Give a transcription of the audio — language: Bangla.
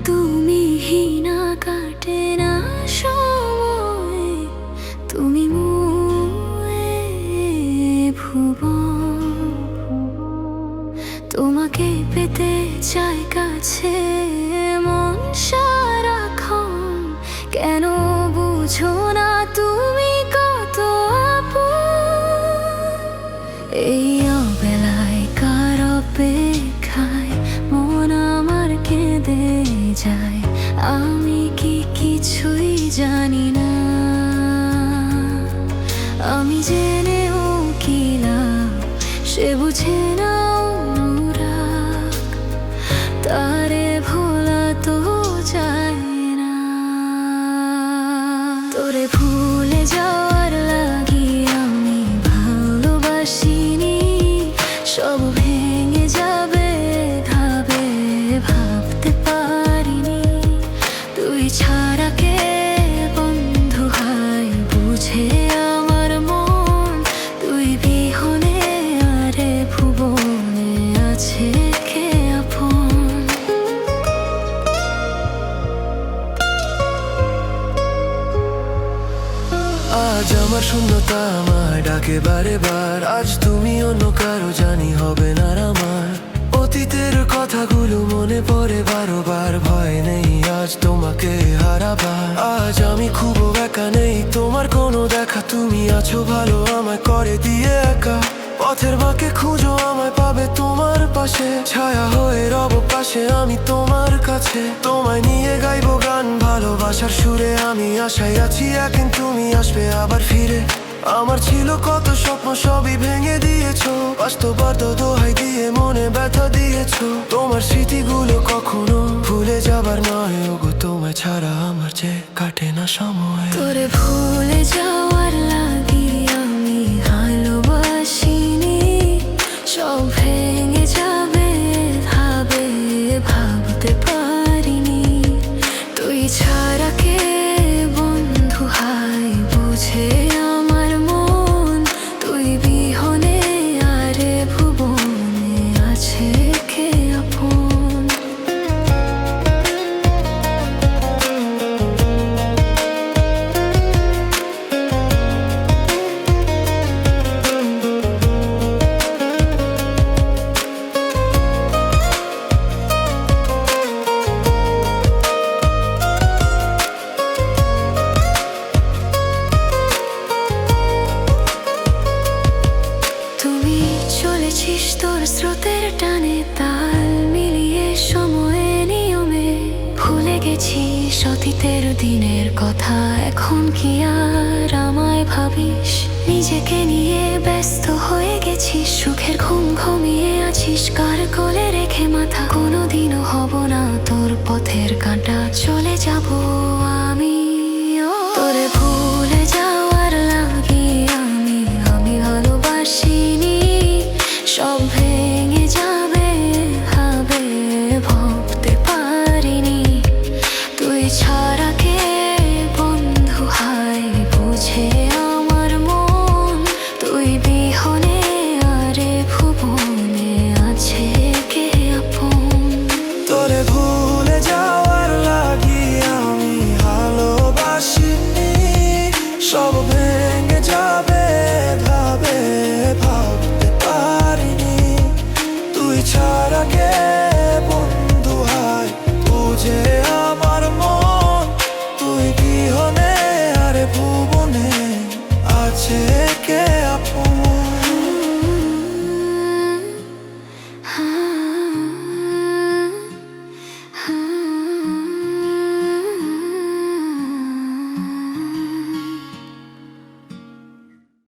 তুমি হিনা কাটে না সময়, তুমি মুয়ে ভুবন। তোমাকে পেতে চাই কাছে মন সারাক্ষণ, কেন বুঝো না তুমি কত আপন। এই অবেলায় কার অপেক্ষায় মন আমার কেঁদে যায়, আমি কি কিছুই জানি না। আমি জেনেও কি লাভ, সে বুঝে না অনুরাগ, তারে ভোলা তো যায় না। তোরে ভুলে যাওয়ার লাগি আমি ভালোবাসিনি, সব ভেঙে যাবে ভাবে ভাবতে পারিনি। তুই ছাড়া কে বন্ধু হয় বুঝে আমার মন, তুই বিহনে আরে ভুবনে আছে কে আপন। আজ আমার শূন্যতা আমায় ডাকে বারে বার, আজ তুমি অন্য কারো জানি হবে না আমার। অতীতের কথাগুলো মনে পড়ে বারবার, ভয় নেই আজ তোমাকে হারাবার। আজ আমি খুব একা নেই, তোমার কোনো দেখা, তুমি আছো ভালো আমায় করে দিয়ে একা। পথের বাঁকে খুঁজো আমায় পাবে তোমার পাশে, ছায়া হয়ে রব পাশে আমি তোমার কাছে। তোমায় নিয়ে গাইবো গান ভালোবাসার সুরে, আমি আশায় আছি একদিন তুমি আসবে আবার ফিরে। আমার ছিল কত স্বপ্ন সবই ভেঙে দিয়েছো, বাস্তবতা দোহাই দিয়ে মনে ব্যথা দিয়েছো। তোমার স্মৃতিগুলো কখনো ভুলে যাবার নয়, ওগো তোমায় ছাড়া আমার যে কাটে না সময়। তোরে ভুলে যাওয়ার লাগি আমি ভালোবাসিনি, সব ভেঙে যাবে ভাবে ভাবতে পারিনি। তুই ছাড়া কে বন্ধু হয় বুঝে আমার মন, তুই বিহনে আরে ভুবনে আছে কে আপন। তুমি চলেছিস তোর স্রোতের টানে, তাল মিলিয়ে সময়ে নিয়মে। ভুলে গেছিস অতীতের দিনের কথা, এখন কি আর আমায় ভাবিস? নিজেকে নিয়ে ব্যস্ত হয়ে গেছিস, সুখের ঘুম ঘুমিয়ে আছিস কার কোলে রেখে মাথা। কোনোদিনও হব না তোর পথের কাঁটা, চলে যাব আমি। তোরে ভুলে যাওয়ার লাগি আমি ভালোবাসিনি, সব ভেঙে যাবে ভাবে ভাবতে পারিনি। তুই ছাড়া কে বন্ধু হয় বুঝে আমার মন, তুই বিহনে আরে ভুবনে আছে কে আপন। তোরে ভুলে যাওয়ার লাগি আমি ভালোবাসিনি, সব ভেঙে যাবে ভাবে ভাবতে পারিনি। তুই ছাড়া কে